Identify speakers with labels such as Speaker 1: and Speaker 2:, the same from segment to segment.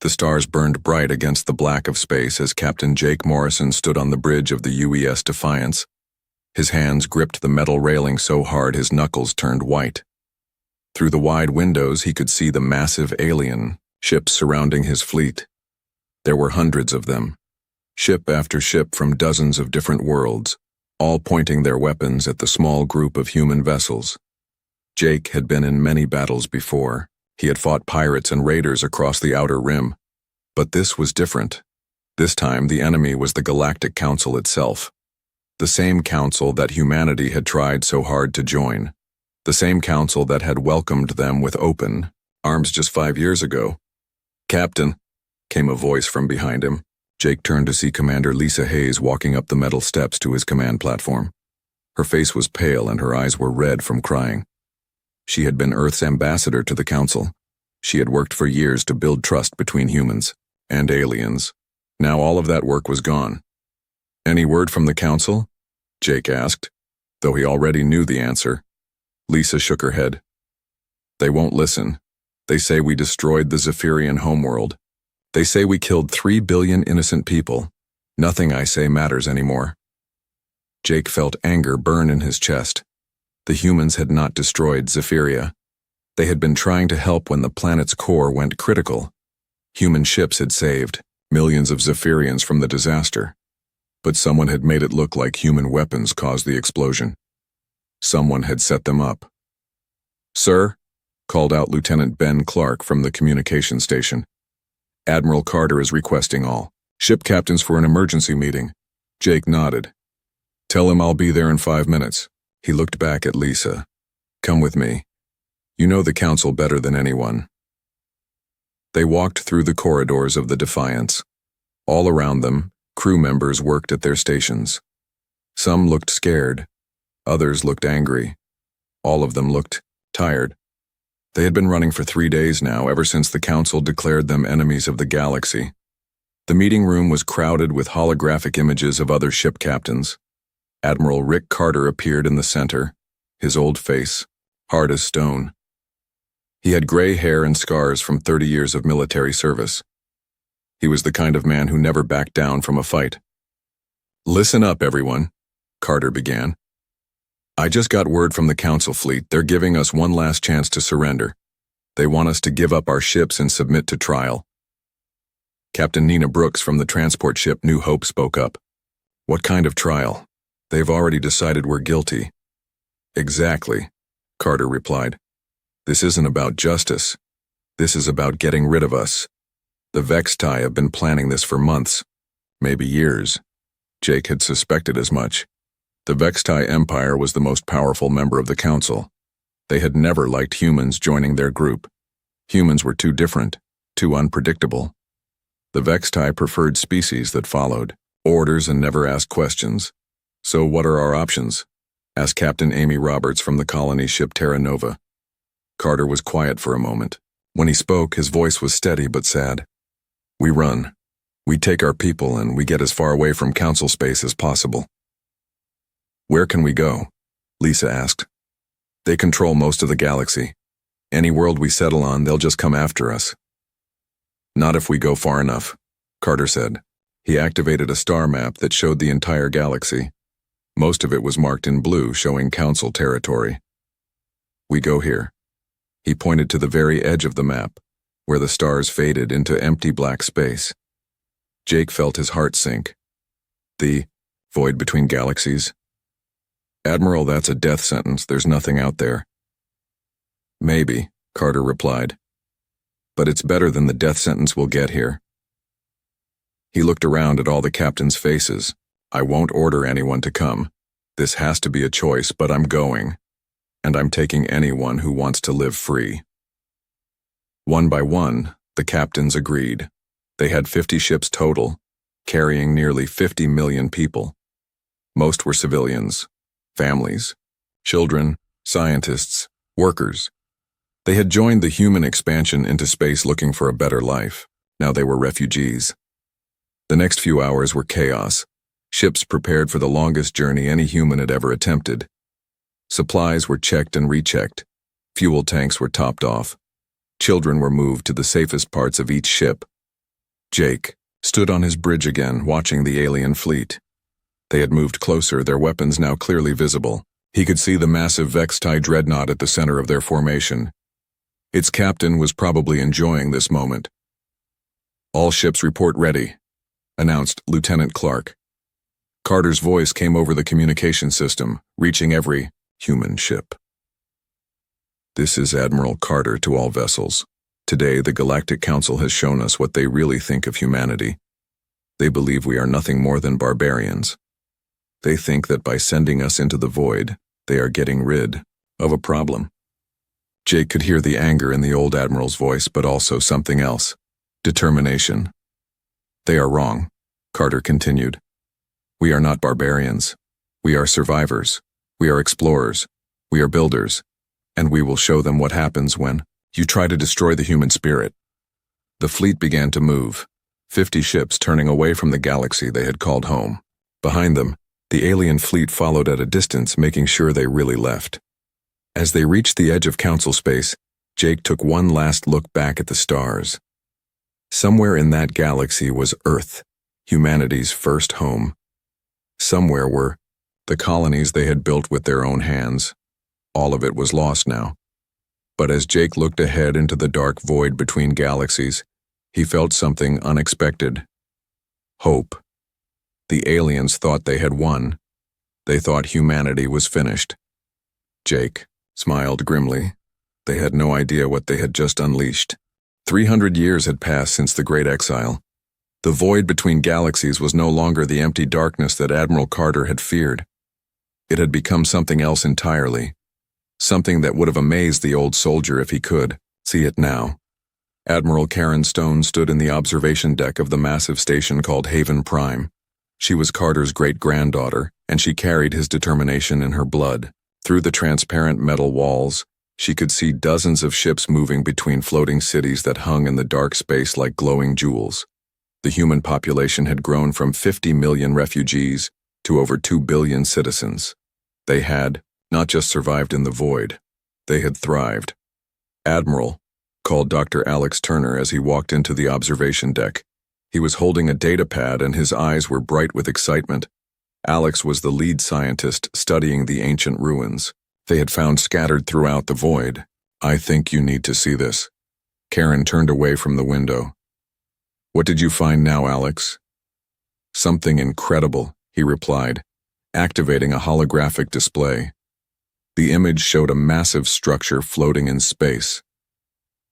Speaker 1: The stars burned bright against the black of space as Captain Jake Morrison stood on the bridge of the UES Defiance. His hands gripped the metal railing so hard his knuckles turned white. Through the wide windows he could see the massive alien ships surrounding his fleet. There were hundreds of them, ship after ship from dozens of different worlds, all pointing their weapons at the small group of human vessels. Jake had been in many battles before. He had fought pirates and raiders across the Outer Rim. But this was different. This time the enemy was the Galactic Council itself. The same council that humanity had tried so hard to join. The same council that had welcomed them with open arms just 5 years ago. "Captain," came a voice from behind him. Jake turned to see Commander Lisa Hayes walking up the metal steps to his command platform. Her face was pale and her eyes were red from crying. She had been Earth's ambassador to the Council. She had worked for years to build trust between humans and aliens. Now all of that work was gone. "Any word from the Council?" Jake asked, though he already knew the answer. Lisa shook her head. "They won't listen. They say we destroyed the Zephyrian homeworld. They say we killed 3 billion innocent people. Nothing I say matters anymore." Jake felt anger burn in his chest. The humans had not destroyed Zephyria. They had been trying to help when the planet's core went critical. Human ships had saved millions of Zephyrians from the disaster. But someone had made it look like human weapons caused the explosion. Someone had set them up. "Sir," called out Lieutenant Ben Clark from the communication station. "Admiral Carter is requesting all ship captains for an emergency meeting." Jake nodded. "Tell him I'll be there in 5 minutes." He looked back at Lisa. "Come with me. You know the Council better than anyone." They walked through the corridors of the Defiance. All around them, crew members worked at their stations. Some looked scared. Others looked angry. All of them looked tired. They had been running for 3 days now, ever since the Council declared them enemies of the galaxy. The meeting room was crowded with holographic images of other ship captains. Admiral Rick Carter appeared in the center, his old face, hard as stone. He had gray hair and scars from 30 years of military service. He was the kind of man who never backed down from a fight. "Listen up, everyone," Carter began. "I just got word from the Council fleet. They're giving us one last chance to surrender. They want us to give up our ships and submit to trial." Captain Nina Brooks from the transport ship New Hope spoke up. "What kind of trial? They've already decided we're guilty." "Exactly," Carter replied. "This isn't about justice. This is about getting rid of us. The Vextai have been planning this for months, maybe years." Jake had suspected as much. The Vextai Empire was the most powerful member of the Council. They had never liked humans joining their group. Humans were too different, too unpredictable. The Vextai preferred species that followed orders and never asked questions. "So what are our options?" asked Captain Amy Roberts from the colony ship Terra Nova. Carter was quiet for a moment. When he spoke, his voice was steady but sad. "We run. We take our people and we get as far away from Council space as possible." "Where can we go?" Lisa asked. "They control most of the galaxy. Any world we settle on, they'll just come after us." "Not if we go far enough," Carter said. He activated a star map that showed the entire galaxy. Most of it was marked in blue, showing Council territory. "We go here." He pointed to the very edge of the map, where the stars faded into empty black space. Jake felt his heart sink. "The void between galaxies?" "Admiral, that's a death sentence. There's nothing out there." "Maybe," Carter replied. "But it's better than the death sentence we'll get here." He looked around at all the captains' faces. "I won't order anyone to come. This has to be a choice, but I'm going. And I'm taking anyone who wants to live free." One by one, the captains agreed. They had 50 ships total, carrying nearly 50 million people. Most were civilians, families, children, scientists, workers. They had joined the human expansion into space looking for a better life. Now they were refugees. The next few hours were chaos. Ships prepared for the longest journey any human had ever attempted. Supplies were checked and rechecked. Fuel tanks were topped off. Children were moved to the safest parts of each ship, Jake stood on his bridge again, watching the alien fleet. They had moved closer, their weapons now clearly visible. He could see the massive Vex-TIE dreadnought at the center of their formation. Its captain was probably enjoying this moment. "All ships report ready," announced Lieutenant Clark. Carter's voice came over the communication system, reaching every human ship. "This is Admiral Carter to all vessels. Today, the Galactic Council has shown us what they really think of humanity. They believe we are nothing more than barbarians. They think that by sending us into the void, they are getting rid of a problem." Jake could hear the anger in the old Admiral's voice, but also something else: determination. "They are wrong," Carter continued. "We are not barbarians. We are survivors. We are explorers. We are builders. And we will show them what happens when you try to destroy the human spirit." The fleet began to move, 50 ships turning away from the galaxy they had called home. Behind them, the alien fleet followed at a distance, making sure they really left. As they reached the edge of Council space, Jake took one last look back at the stars. Somewhere in that galaxy was Earth, humanity's first home. Somewhere were the colonies they had built with their own hands. All of it was lost now. But as Jake looked ahead into the dark void between galaxies, he felt something unexpected: hope. The aliens thought they had won. They thought humanity was finished. Jake smiled grimly. They had no idea what they had just unleashed. 300 years had passed since the Great Exile. The void between galaxies was no longer the empty darkness that Admiral Carter had feared. It had become something else entirely. Something that would have amazed the old soldier if he could see it now. Admiral Karen Stone stood in the observation deck of the massive station called Haven Prime. She was Carter's great-granddaughter, and she carried his determination in her blood. Through the transparent metal walls, she could see dozens of ships moving between floating cities that hung in the dark space like glowing jewels. The human population had grown from 50 million refugees to over 2 billion citizens. They had not just survived in the void, they had thrived. "Admiral," called Dr. Alex Turner as he walked into the observation deck. He was holding a data pad and his eyes were bright with excitement. Alex was the lead scientist studying the ancient ruins they had found scattered throughout the void. "I think you need to see this." Karen turned away from the window. "What did you find now, Alex?" "Something incredible," he replied, activating a holographic display. The image showed a massive structure floating in space.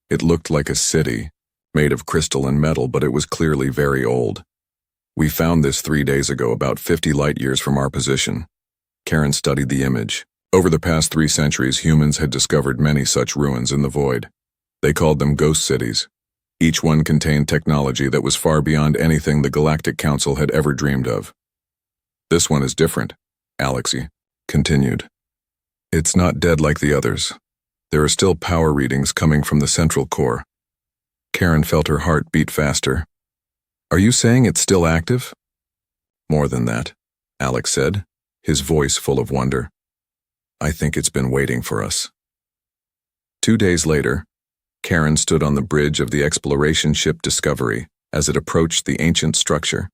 Speaker 1: It looked like a city, made of crystal and metal, but it was clearly very old. "We found this 3 days ago, about 50 light-years from our position." Karen studied the image. Over the past 3 centuries, humans had discovered many such ruins in the void. They called them ghost cities. Each one contained technology that was far beyond anything the Galactic Council had ever dreamed of. "This one is different," Alexei continued. "It's not dead like the others. There are still power readings coming from the central core." Karen felt her heart beat faster. "Are you saying it's still active?" "More than that," Alex said, his voice full of wonder. "I think it's been waiting for us." 2 days later, Karen stood on the bridge of the exploration ship Discovery as it approached the ancient structure.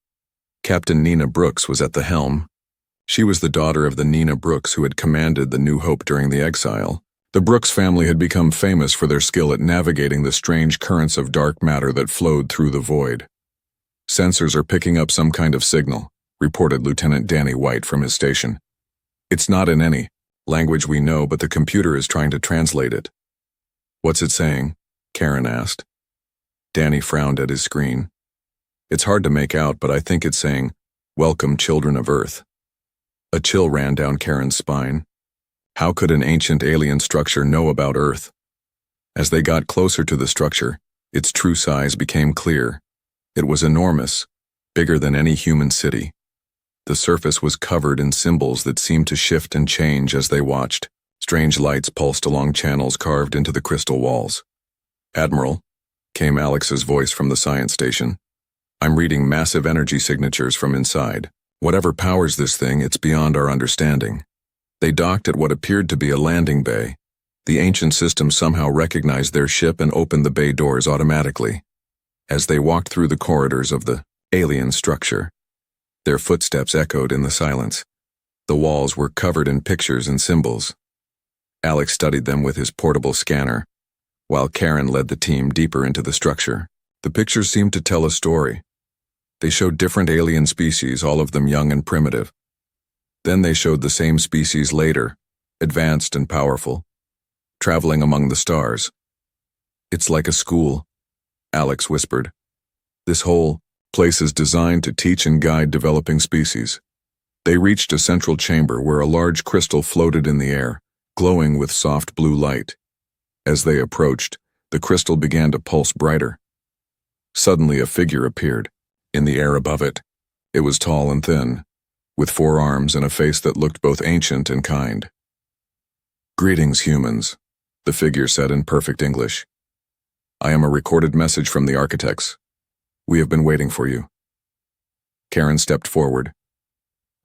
Speaker 1: Captain Nina Brooks was at the helm. She was the daughter of the Nina Brooks who had commanded the New Hope during the exile. The Brooks family had become famous for their skill at navigating the strange currents of dark matter that flowed through the void. "Sensors are picking up some kind of signal," reported Lieutenant Danny White from his station. "It's not in any language we know, but the computer is trying to translate it." "What's it saying?" Karen asked. Danny frowned at his screen. "It's hard to make out, but I think it's saying, 'Welcome, children of Earth.'" A chill ran down Karen's spine. How could an ancient alien structure know about Earth? As they got closer to the structure, its true size became clear. It was enormous, bigger than any human city. The surface was covered in symbols that seemed to shift and change as they watched. Strange lights pulsed along channels carved into the crystal walls. "Admiral," came Alex's voice from the science station. "I'm reading massive energy signatures from inside. Whatever powers this thing, it's beyond our understanding." They docked at what appeared to be a landing bay. The ancient system somehow recognized their ship and opened the bay doors automatically. As they walked through the corridors of the alien structure, their footsteps echoed in the silence. The walls were covered in pictures and symbols. Alex studied them with his portable scanner, while Karen led the team deeper into the structure. The pictures seemed to tell a story. They showed different alien species, all of them young and primitive. Then they showed the same species later, advanced and powerful, traveling among the stars. "It's like a school," Alex whispered. "This whole place is designed to teach and guide developing species." They reached a central chamber where a large crystal floated in the air, glowing with soft blue light. As they approached, the crystal began to pulse brighter. Suddenly a figure appeared, in the air above it. It was tall and thin, with 4 arms and a face that looked both ancient and kind. "Greetings, humans," the figure said in perfect English. "I am a recorded message from the architects. We have been waiting for you." Karen stepped forward.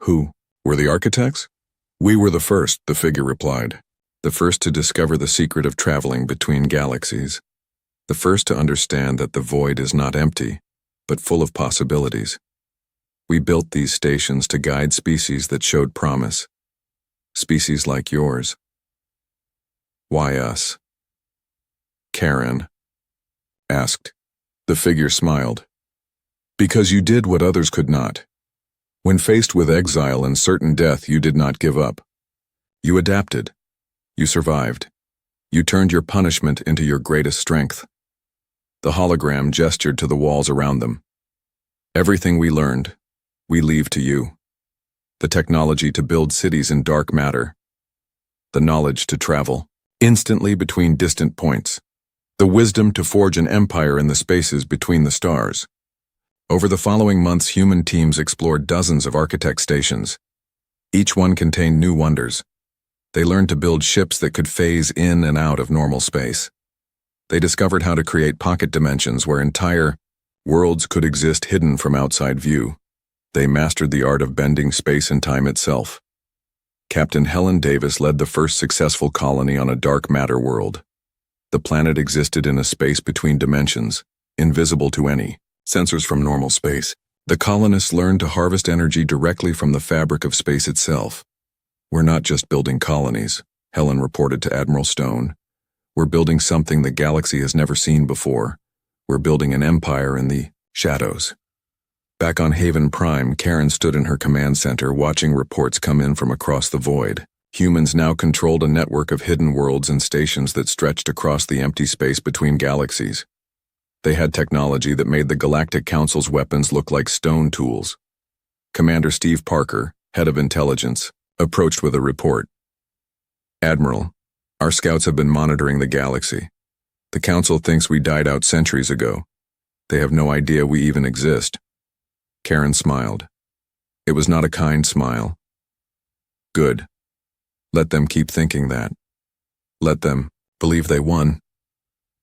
Speaker 1: "Who? Were the architects?" "We were the first," the figure replied. "The first to discover the secret of traveling between galaxies. The first to understand that the void is not empty, but full of possibilities. We built these stations to guide species that showed promise. Species like yours." "Why us?" Karen asked. The figure smiled. "Because you did what others could not. When faced with exile and certain death, you did not give up. You adapted. You survived. You turned your punishment into your greatest strength." The hologram gestured to the walls around them. "Everything we learned, we leave to you. The technology to build cities in dark matter. The knowledge to travel instantly between distant points. The wisdom to forge an empire in the spaces between the stars." Over the following months, human teams explored dozens of architect stations. Each one contained new wonders. They learned to build ships that could phase in and out of normal space. They discovered how to create pocket dimensions where entire worlds could exist hidden from outside view. They mastered the art of bending space and time itself. Captain Helen Davis led the first successful colony on a dark matter world. The planet existed in a space between dimensions, invisible to any sensors from normal space. The colonists learned to harvest energy directly from the fabric of space itself. "We're not just building colonies," Helen reported to Admiral Stone. "We're building something the galaxy has never seen before. We're building an empire in the shadows." Back on Haven Prime, Karen stood in her command center watching reports come in from across the void. Humans now controlled a network of hidden worlds and stations that stretched across the empty space between galaxies. They had technology that made the Galactic Council's weapons look like stone tools. Commander Steve Parker, head of intelligence, approached with a report. "Admiral, our scouts have been monitoring the galaxy. The Council thinks we died out centuries ago. They have no idea we even exist." Karen smiled. It was not a kind smile. "Good. Let them keep thinking that. Let them believe they won."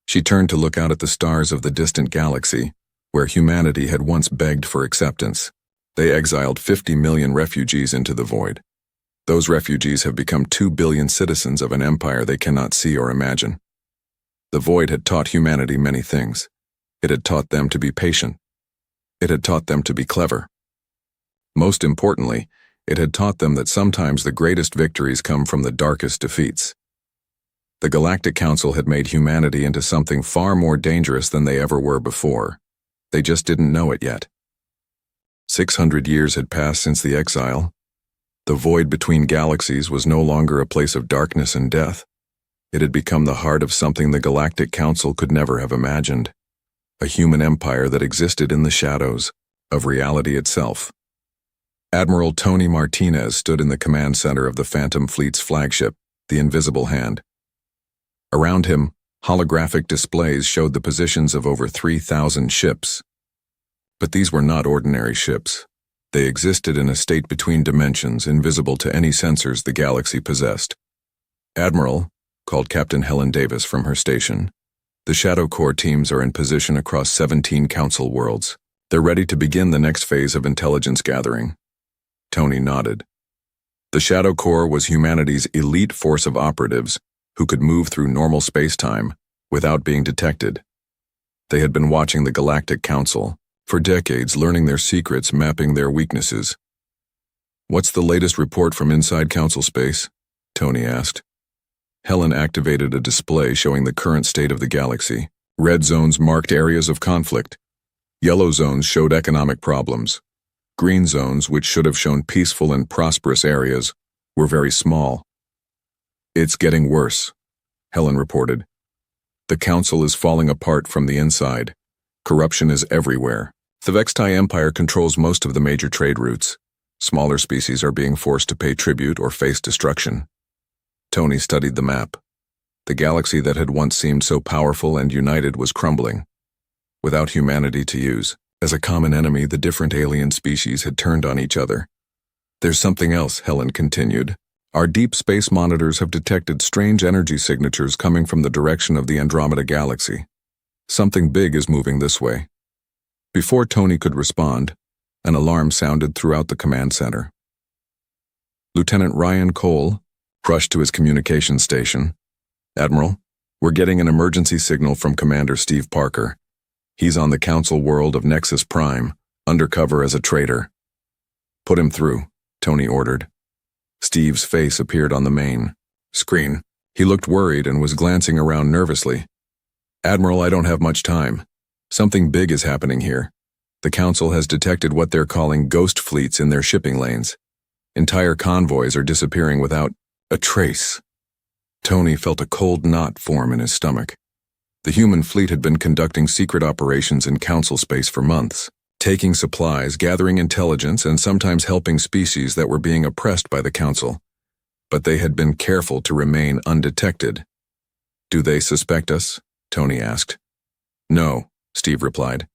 Speaker 1: She turned to look out at the stars of the distant galaxy, where humanity had once begged for acceptance. They exiled 50 million refugees into the void. Those refugees have become 2 billion citizens of an empire they cannot see or imagine. The void had taught humanity many things. It had taught them to be patient. It had taught them to be clever. Most importantly, it had taught them that sometimes the greatest victories come from the darkest defeats. The Galactic Council had made humanity into something far more dangerous than they ever were before. They just didn't know it yet. 600 years had passed since the exile. The void between galaxies was no longer a place of darkness and death. It had become the heart of something the Galactic Council could never have imagined. A human empire that existed in the shadows of reality itself. Admiral Tony Martinez stood in the command center of the Phantom Fleet's flagship, the Invisible Hand. Around him, holographic displays showed the positions of over 3,000 ships. But these were not ordinary ships. They existed in a state between dimensions, invisible to any sensors the galaxy possessed. "Admiral," called Captain Helen Davis from her station, "the Shadow Corps teams are in position across 17 Council worlds. They're ready to begin the next phase of intelligence gathering." Tony nodded. The Shadow Corps was humanity's elite force of operatives who could move through normal space-time without being detected. They had been watching the Galactic Council for decades, learning their secrets, mapping their weaknesses. "What's the latest report from inside Council space?" Tony asked. Helen activated a display showing the current state of the galaxy. Red zones marked areas of conflict. Yellow zones showed economic problems. Green zones, which should have shown peaceful and prosperous areas, were very small. "It's getting worse," Helen reported. "The Council is falling apart from the inside. Corruption is everywhere. The Vextai Empire controls most of the major trade routes. Smaller species are being forced to pay tribute or face destruction." Tony studied the map. The galaxy that had once seemed so powerful and united was crumbling. Without humanity to use as a common enemy, the different alien species had turned on each other. "There's something else," Helen continued. "Our deep space monitors have detected strange energy signatures coming from the direction of the Andromeda Galaxy. Something big is moving this way." Before Tony could respond, an alarm sounded throughout the command center. Lieutenant Ryan Cole rushed to his communications station. "Admiral, we're getting an emergency signal from Commander Steve Parker. He's on the Council world of Nexus Prime, undercover as a traitor." "Put him through," Tony ordered. Steve's face appeared on the main screen. He looked worried and was glancing around nervously. "Admiral, I don't have much time. Something big is happening here. The Council has detected what they're calling ghost fleets in their shipping lanes. Entire convoys are disappearing without a trace." Tony felt a cold knot form in his stomach. The human fleet had been conducting secret operations in Council space for months, taking supplies, gathering intelligence, and sometimes helping species that were being oppressed by the Council. But they had been careful to remain undetected. "Do they suspect us?" Tony asked. "No," Steve replied.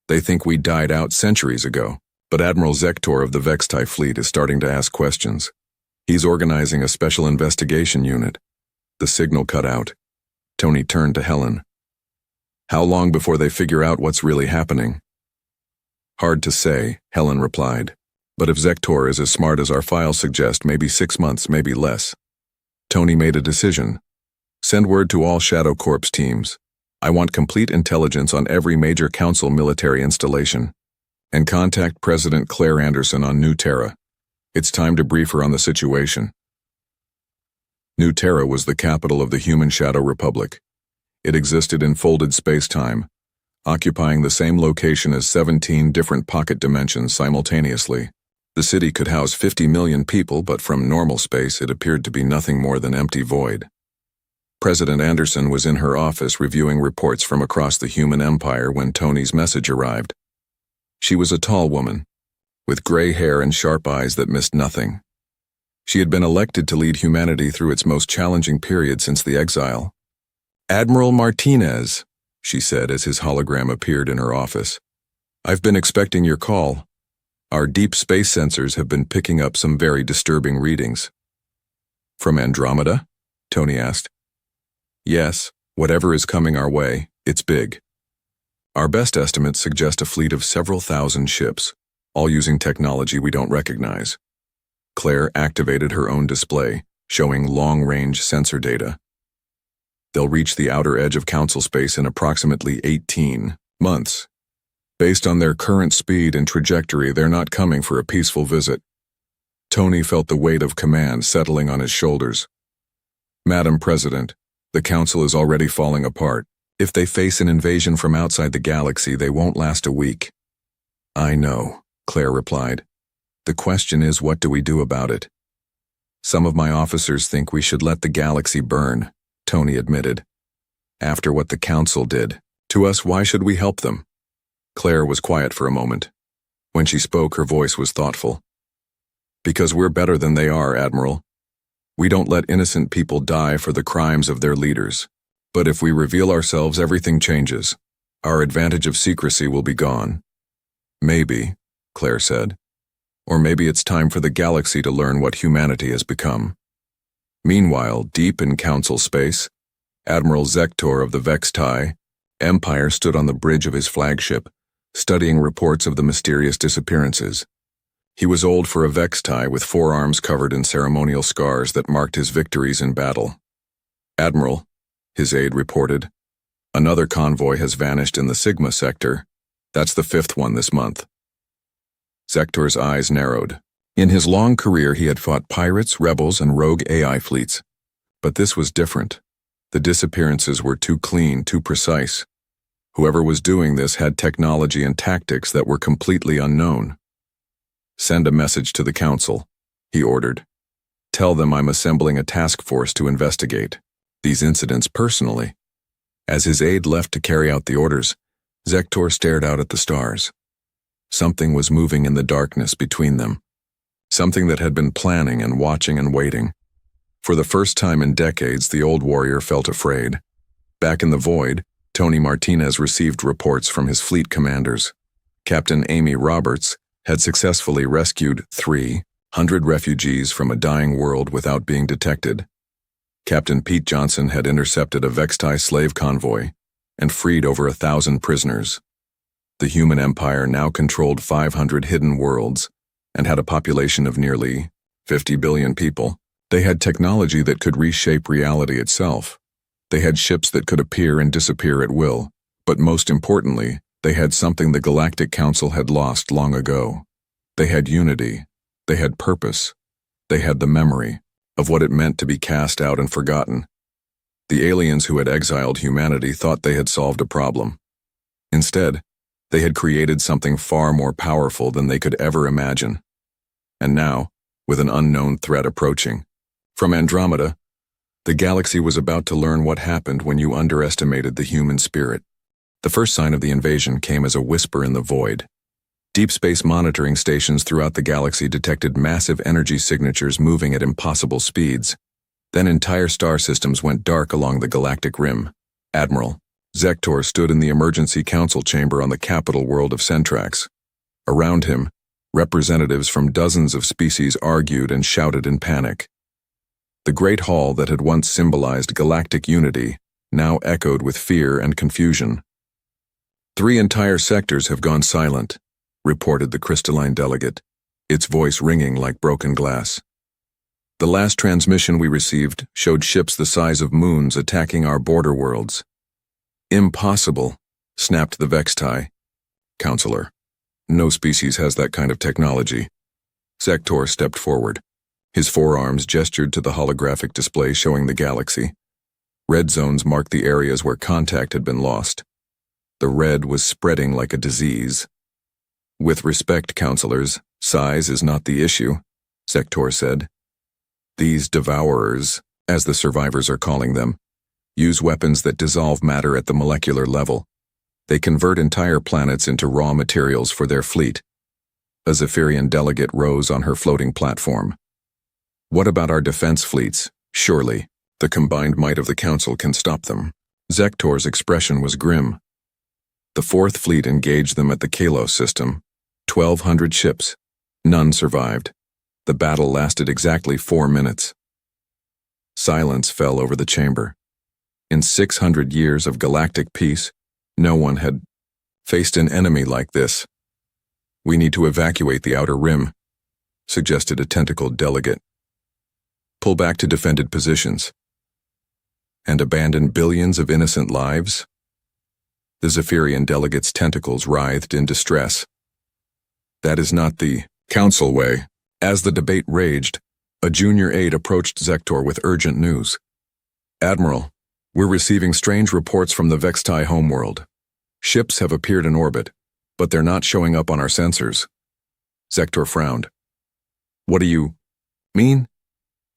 Speaker 1: "They think we died out centuries ago, but Admiral Zektor of the Vextai fleet is starting to ask questions. He's organizing a special investigation unit." The signal cut out. Tony turned to Helen. "How long before they figure out what's really happening?" "Hard to say," Helen replied. "But if Zektor is as smart as our files suggest, maybe 6 months, maybe less." Tony made a decision. "Send word to all Shadow Corps teams. I want complete intelligence on every major Council military installation. And contact President Claire Anderson on New Terra. It's time to brief her on the situation." New Terra was the capital of the human Shadow Republic. It existed in folded space-time, occupying the same location as 17 different pocket dimensions simultaneously. The city could house 50 million people, but from normal space it appeared to be nothing more than empty void. President Anderson was in her office reviewing reports from across the human empire when Tony's message arrived. She was a tall woman, with gray hair and sharp eyes that missed nothing. She had been elected to lead humanity through its most challenging period since the exile. "Admiral Martinez," she said as his hologram appeared in her office. "I've been expecting your call. Our deep space sensors have been picking up some very disturbing readings." "From Andromeda?" Tony asked. "Yes, whatever is coming our way, it's big. Our best estimates suggest a fleet of several thousand ships, all using technology we don't recognize." Claire activated her own display, showing long-range sensor data. "They'll reach the outer edge of Council space in approximately 18 months. Based on their current speed and trajectory, they're not coming for a peaceful visit." Tony felt the weight of command settling on his shoulders. "Madam President, the Council is already falling apart. If they face an invasion from outside the galaxy, they won't last a week." "I know," Claire replied. "The question is, what do we do about it?" "Some of my officers think we should let the galaxy burn," Tony admitted. "After what the Council did to us, why should we help them?" Claire was quiet for a moment. When she spoke, her voice was thoughtful. "Because we're better than they are, Admiral. We don't let innocent people die for the crimes of their leaders. But if we reveal ourselves, everything changes. Our advantage of secrecy will be gone." "Maybe," Claire said. "Or maybe it's time for the galaxy to learn what humanity has become." Meanwhile, deep in Council space, Admiral Zektor of the Vextai Empire stood on the bridge of his flagship, studying reports of the mysterious disappearances. He was old for a Vextai, with forearms covered in ceremonial scars that marked his victories in battle. "Admiral," his aide reported, Another convoy has vanished in the Sigma sector. That's the fifth one this month. Zektor's eyes narrowed. In his long career, he had fought pirates, rebels, and rogue AI fleets. But this was different. The disappearances were too clean, too precise. Whoever was doing this had technology and tactics that were completely unknown. "Send a message to the council," he ordered. "Tell them I'm assembling a task force to investigate these incidents personally." As his aide left to carry out the orders, Zektor stared out at the stars. Something was moving in the darkness between them. Something that had been planning and watching and waiting. For the first time in decades, the old warrior felt afraid. Back in the void, Tony Martinez received reports from his fleet commanders. Captain Amy Roberts had successfully rescued 300 refugees from a dying world without being detected. Captain Pete Johnson had intercepted a Vextai slave convoy and freed over 1,000 prisoners. The human empire now controlled 500 hidden worlds and had a population of nearly 50 billion people. They had technology that could reshape reality itself. They had ships that could appear and disappear at will. But most importantly, they had something the Galactic Council had lost long ago. They had unity. They had purpose. They had the memory of what it meant to be cast out and forgotten. The aliens who had exiled humanity thought they had solved a problem. Instead, they had created something far more powerful than they could ever imagine. And now, with an unknown threat approaching from Andromeda, the galaxy was about to learn what happened when you underestimated the human spirit. The first sign of the invasion came as a whisper in the void. Deep space monitoring stations throughout the galaxy detected massive energy signatures moving at impossible speeds. Then entire star systems went dark along the galactic rim. Admiral Zektor stood in the emergency council chamber on the capital world of Centrax. Around him, representatives from dozens of species argued and shouted in panic. The great hall that had once symbolized galactic unity now echoed with fear and confusion. 3 entire sectors have gone silent, reported the crystalline delegate, its voice ringing like broken glass. The last transmission we received showed ships the size of moons attacking our border worlds. Impossible, snapped the Vextai. Counselor, no species has that kind of technology. Zektor stepped forward. His forearms gestured to the holographic display showing the galaxy. Red zones marked the areas where contact had been lost. The red was spreading like a disease. With respect, counselors, size is not the issue, Zektor said. These devourers, as the survivors are calling them, use weapons that dissolve matter at the molecular level. They convert entire planets into raw materials for their fleet. A Zephyrian delegate rose on her floating platform. What about our defense fleets? Surely, the combined might of the Council can stop them. Zektor's expression was grim. The Fourth Fleet engaged them at the Kalos system. 1,200 ships. None survived. The battle lasted exactly 4 minutes. Silence fell over the chamber. In 600 years of galactic peace, no one had faced an enemy like this. We need to evacuate the outer rim, suggested a tentacled delegate. Pull back to defended positions. And abandon billions of innocent lives? The Zephyrian delegate's tentacles writhed in distress. That is not the Council way. As the debate raged, a junior aide approached Zektor with urgent news. Admiral, we're receiving strange reports from the Vextai homeworld. Ships have appeared in orbit, but they're not showing up on our sensors. Zektor frowned. What do you mean?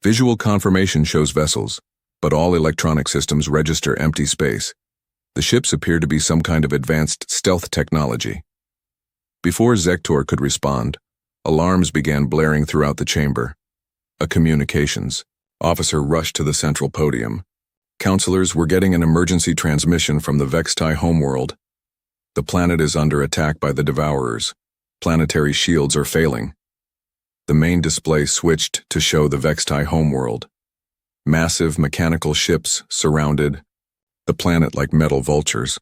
Speaker 1: Visual confirmation shows vessels, but all electronic systems register empty space. The ships appear to be some kind of advanced stealth technology. Before Zektor could respond, alarms began blaring throughout the chamber. A communications officer rushed to the central podium. Counselors were getting an emergency transmission from the Vextai homeworld. The planet is under attack by the Devourers. Planetary shields are failing. The main display switched to show the Vextai homeworld. Massive mechanical ships surrounded the planet like metal vultures.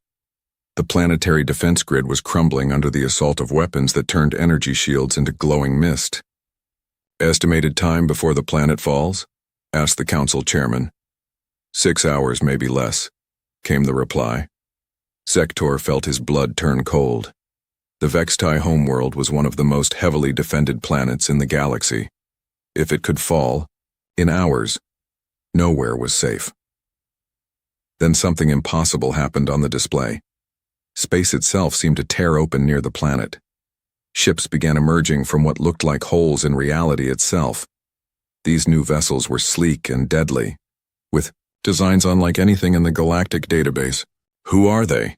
Speaker 1: The planetary defense grid was crumbling under the assault of weapons that turned energy shields into glowing mist. Estimated time before the planet falls? Asked the council chairman. 6 hours, maybe less, came the reply. Sektor felt his blood turn cold. The Vextai homeworld was one of the most heavily defended planets in the galaxy. If it could fall, in hours, nowhere was safe. Then something impossible happened on the display. Space itself seemed to tear open near the planet. Ships began emerging from what looked like holes in reality itself. These new vessels were sleek and deadly, with designs unlike anything in the Galactic database. "Who are they?"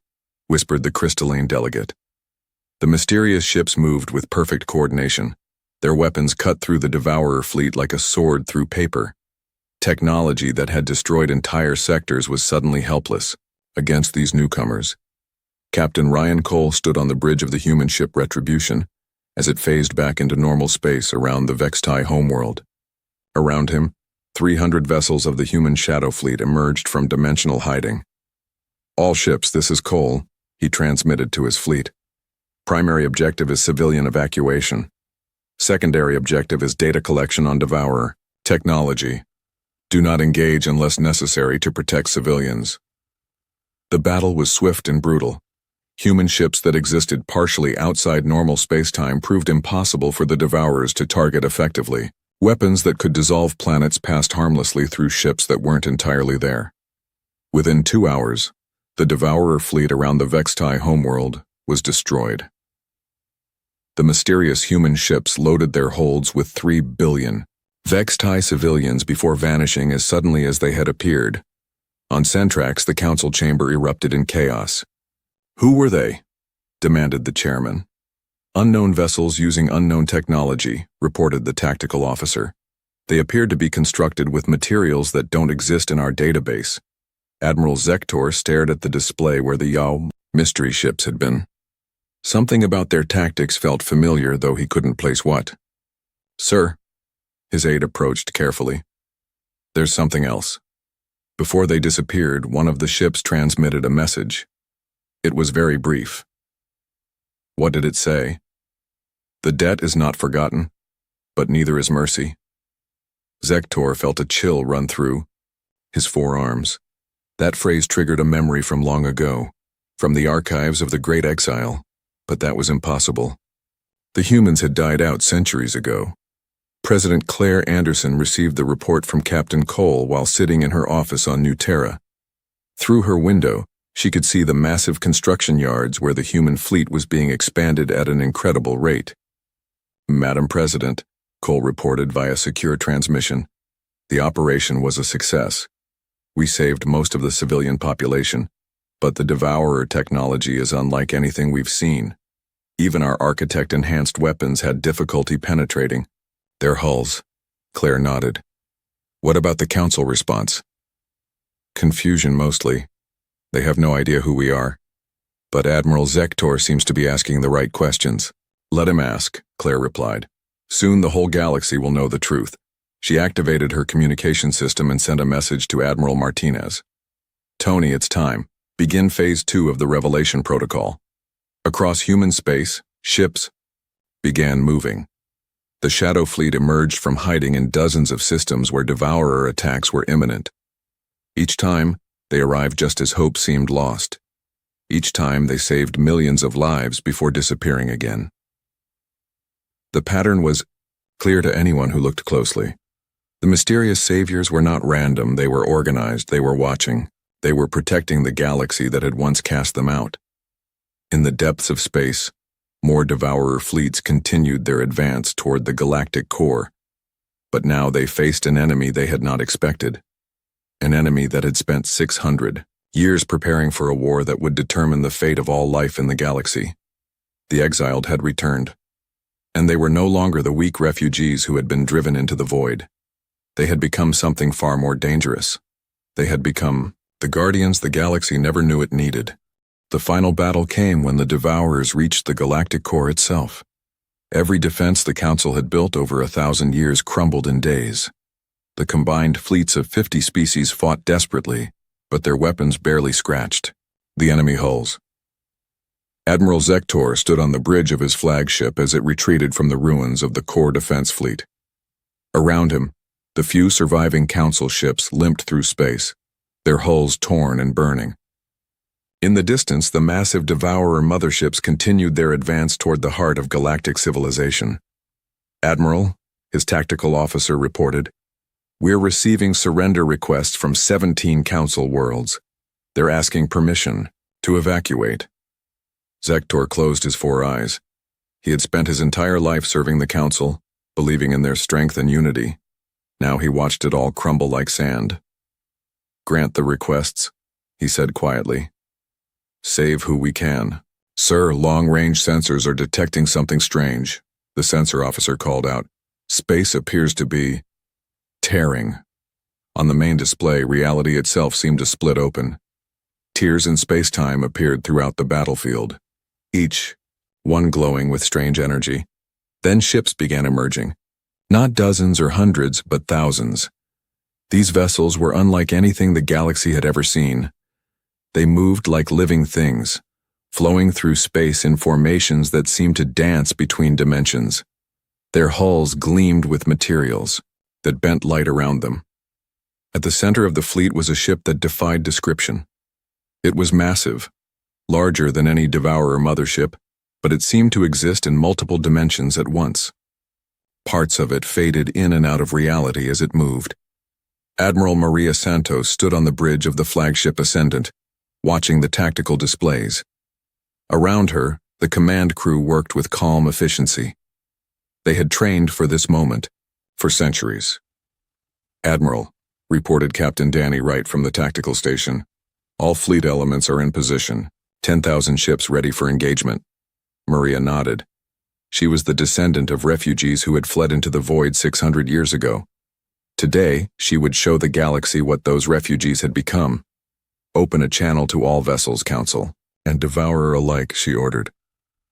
Speaker 1: whispered the crystalline delegate. The mysterious ships moved with perfect coordination. Their weapons cut through the Devourer fleet like a sword through paper. Technology that had destroyed entire sectors was suddenly helpless against these newcomers. Captain Ryan Cole stood on the bridge of the human ship Retribution as it phased back into normal space around the Vextai homeworld. Around him, 300 vessels of the human shadow fleet emerged from dimensional hiding. "All ships, this is Cole," he transmitted to his fleet. "Primary objective is civilian evacuation. Secondary objective is data collection on Devourer. Technology. Do not engage unless necessary to protect civilians." The battle was swift and brutal. Human ships that existed partially outside normal spacetime proved impossible for the Devourers to target effectively. Weapons that could dissolve planets passed harmlessly through ships that weren't entirely there. Within 2 hours, the Devourer fleet around the Vextai homeworld was destroyed. The mysterious human ships loaded their holds with 3 billion Vextai civilians before vanishing as suddenly as they had appeared. On Centrax, the council chamber erupted in chaos. "Who were they?" demanded the chairman. "Unknown vessels using unknown technology," reported the tactical officer. "They appeared to be constructed with materials that don't exist in our database." Admiral Sektor stared at the display where the Yao mystery ships had been. Something about their tactics felt familiar, though he couldn't place what. "Sir," his aide approached carefully. "There's something else." Before they disappeared, one of the ships transmitted a message. It was very brief. What did it say? "The debt is not forgotten, but neither is mercy." Sektor felt a chill run through his forearms. That phrase triggered a memory from long ago, from the archives of the Great Exile, but that was impossible. The humans had died out centuries ago. President Claire Anderson received the report from Captain Cole while sitting in her office on New Terra. Through her window, she could see the massive construction yards where the human fleet was being expanded at an incredible rate. "Madam President," Cole reported via secure transmission, "the operation was a success. We saved most of the civilian population, but the Devourer technology is unlike anything we've seen. Even our architect-enhanced weapons had difficulty penetrating their hulls." Claire nodded. "What about the council response?" "Confusion mostly. They have no idea who we are. But Admiral Sektor seems to be asking the right questions." "Let him ask," Claire replied. "Soon the whole galaxy will know the truth." She activated her communication system and sent a message to Admiral Martinez. "Tony, it's time. Begin Phase 2 of the Revelation Protocol." Across human space, ships began moving. The Shadow Fleet emerged from hiding in dozens of systems where Devourer attacks were imminent. Each time, they arrived just as hope seemed lost. Each time, they saved millions of lives before disappearing again. The pattern was clear to anyone who looked closely. The mysterious saviors were not random, they were organized, they were watching. They were protecting the galaxy that had once cast them out. In the depths of space, more Devourer fleets continued their advance toward the galactic core. But now they faced an enemy they had not expected. An enemy that had spent 600 years preparing for a war that would determine the fate of all life in the galaxy. The Exiled had returned. And they were no longer the weak refugees who had been driven into the void. They had become something far more dangerous. They had become the guardians the galaxy never knew it needed. The final battle came when the Devourers reached the galactic core itself. Every defense the Council had built over 1,000 years crumbled in days. The combined fleets of 50 species fought desperately, but their weapons barely scratched the enemy hulls. Admiral Sektor stood on the bridge of his flagship as it retreated from the ruins of the core defense fleet. Around him, the few surviving Council ships limped through space, their hulls torn and burning. In the distance, the massive Devourer motherships continued their advance toward the heart of galactic civilization. "Admiral," his tactical officer reported, "we're receiving surrender requests from 17 Council worlds. They're asking permission to evacuate." Zektor closed his 4 eyes. He had spent his entire life serving the Council, believing in their strength and unity. Now he watched it all crumble like sand. "Grant the requests," he said quietly. "Save who we can." "Sir, long-range sensors are detecting something strange," the sensor officer called out. "Space appears to be tearing." On the main display, reality itself seemed to split open. Tears in space-time appeared throughout the battlefield, each one glowing with strange energy. Then ships began emerging. Not dozens or hundreds, but thousands. These vessels were unlike anything the galaxy had ever seen. They moved like living things, flowing through space in formations that seemed to dance between dimensions. Their hulls gleamed with materials that bent light around them. At the center of the fleet was a ship that defied description. It was massive, larger than any Devourer mothership, but it seemed to exist in multiple dimensions at once. Parts of it faded in and out of reality as it moved. Admiral Maria Santos stood on the bridge of the flagship Ascendant, watching the tactical displays. Around her, the command crew worked with calm efficiency. They had trained for this moment for centuries. "Admiral," reported Captain Danny Wright from the tactical station, "all fleet elements are in position, 10,000 ships ready for engagement." Maria nodded. She was the descendant of refugees who had fled into the void 600 years ago. Today, she would show the galaxy what those refugees had become. "Open a channel to all vessels, Council, and Devourer alike," she ordered.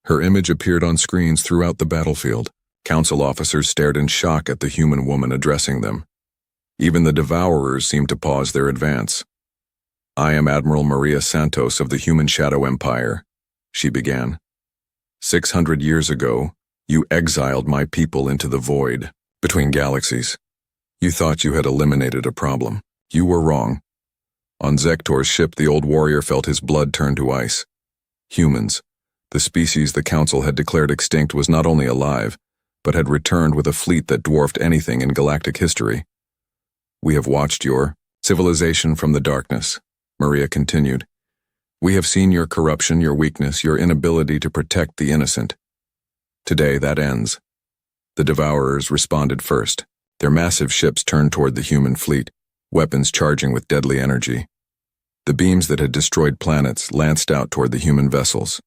Speaker 1: Her image appeared on screens throughout the battlefield. Council officers stared in shock at the human woman addressing them. Even the Devourers seemed to pause their advance. "I am Admiral Maria Santos of the Human Shadow Empire," she began. 600 years ago, you exiled my people into the void, between galaxies. You thought you had eliminated a problem. You were wrong." On Zektor's ship, the old warrior felt his blood turn to ice. Humans, the species the Council had declared extinct, was not only alive, but had returned with a fleet that dwarfed anything in galactic history. "We have watched your civilization from the darkness," Maria continued. "We have seen your corruption, your weakness, your inability to protect the innocent. Today, that ends." The Devourers responded first. Their massive ships turned toward the human fleet, weapons charging with deadly energy. The beams that had destroyed planets lanced out toward the human vessels.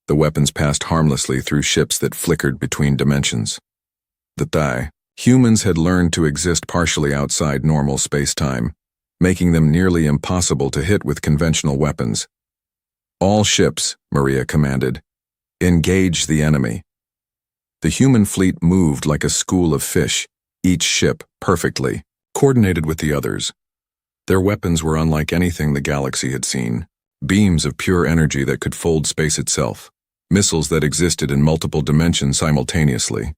Speaker 1: The weapons passed harmlessly through ships that flickered between dimensions. Humans had learned to exist partially outside normal space-time, making them nearly impossible to hit with conventional weapons. "All ships," Maria commanded, "engage the enemy." The human fleet moved like a school of fish, each ship perfectly coordinated with the others. Their weapons were unlike anything the galaxy had seen. Beams of pure energy that could fold space itself, missiles that existed in multiple dimensions simultaneously,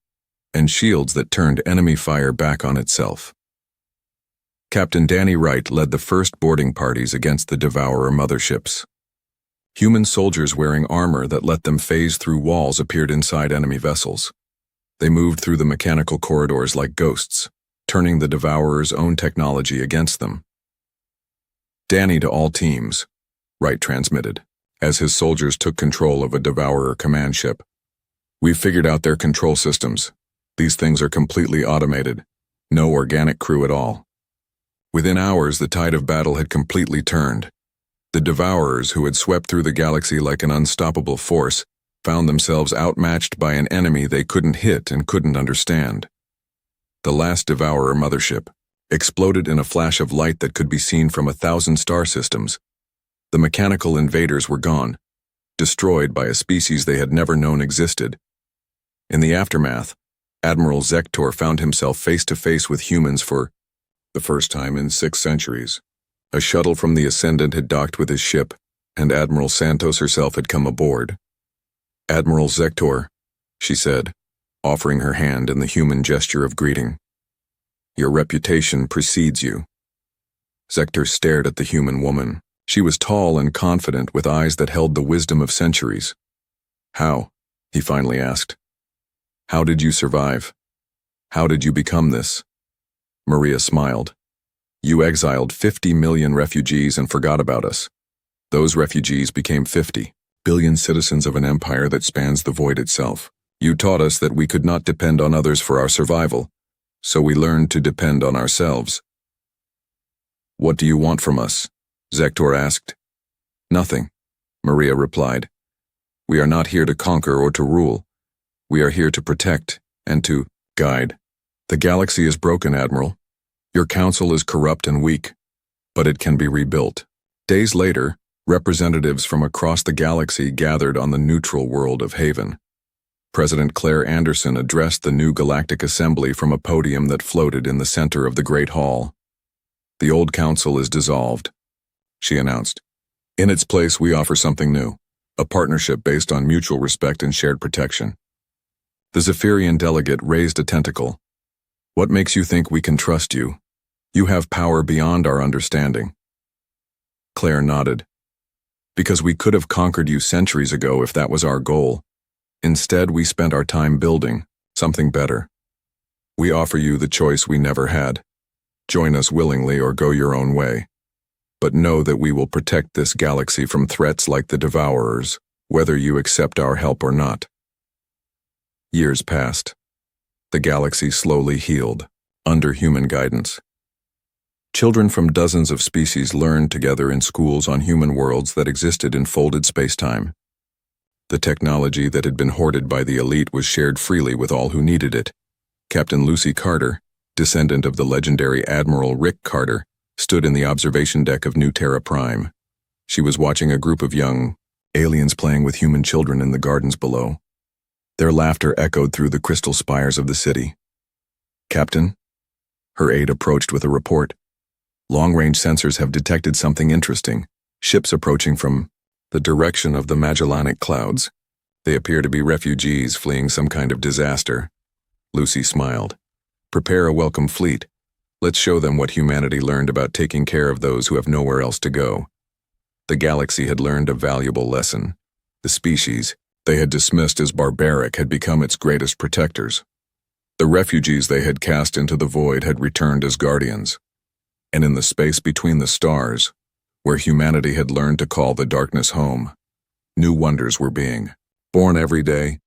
Speaker 1: and shields that turned enemy fire back on itself. Captain Danny Wright led the first boarding parties against the Devourer motherships. Human soldiers wearing armor that let them phase through walls appeared inside enemy vessels. They moved through the mechanical corridors like ghosts, turning the Devourer's own technology against them. "Danny to all teams," Wright transmitted, as his soldiers took control of a Devourer command ship. "We've figured out their control systems. These things are completely automated. No organic crew at all." Within hours, the tide of battle had completely turned. The Devourers, who had swept through the galaxy like an unstoppable force, found themselves outmatched by an enemy they couldn't hit and couldn't understand. The last Devourer mothership exploded in a flash of light that could be seen from 1,000 star systems. The mechanical invaders were gone, destroyed by a species they had never known existed. In the aftermath, Admiral Zektor found himself face to face with humans for the first time in 6 centuries. A shuttle from the Ascendant had docked with his ship, and Admiral Santos herself had come aboard. "Admiral Zektor," she said, offering her hand in the human gesture of greeting. "Your reputation precedes you." Zektor stared at the human woman. She was tall and confident with eyes that held the wisdom of centuries. "How?" he finally asked. "How did you survive? How did you become this?" Maria smiled. "You exiled 50 million refugees and forgot about us. Those refugees became 50 billion citizens of an empire that spans the void itself. You taught us that we could not depend on others for our survival, so we learned to depend on ourselves." "What do you want from us?" Zektor asked. "Nothing," Maria replied. "We are not here to conquer or to rule. We are here to protect and to guide. The galaxy is broken, Admiral. Your council is corrupt and weak, but it can be rebuilt." Days later, representatives from across the galaxy gathered on the neutral world of Haven. President Claire Anderson addressed the new Galactic Assembly from a podium that floated in the center of the Great Hall. "The old council is dissolved," she announced. "In its place, we offer something new, a partnership based on mutual respect and shared protection." The Zephyrian delegate raised a tentacle. "What makes you think we can trust you? You have power beyond our understanding." Claire nodded. "Because we could have conquered you centuries ago if that was our goal. Instead, we spent our time building something better. We offer you the choice we never had. Join us willingly or go your own way. But know that we will protect this galaxy from threats like the Devourers, whether you accept our help or not." Years passed. The galaxy slowly healed, under human guidance. Children from dozens of species learned together in schools on human worlds that existed in folded spacetime. The technology that had been hoarded by the elite was shared freely with all who needed it. Captain Lucy Carter, descendant of the legendary Admiral Rick Carter, stood in the observation deck of New Terra Prime. She was watching a group of young aliens playing with human children in the gardens below. Their laughter echoed through the crystal spires of the city. "Captain?" Her aide approached with a report. "Long-range sensors have detected something interesting. Ships approaching from the direction of the Magellanic Clouds. They appear to be refugees fleeing some kind of disaster." Lucy smiled. "Prepare a welcome fleet. Let's show them what humanity learned about taking care of those who have nowhere else to go." The galaxy had learned a valuable lesson. The species they had dismissed as barbaric had become its greatest protectors. The refugees they had cast into the void had returned as guardians. And in the space between the stars, where humanity had learned to call the darkness home, new wonders were being born every day,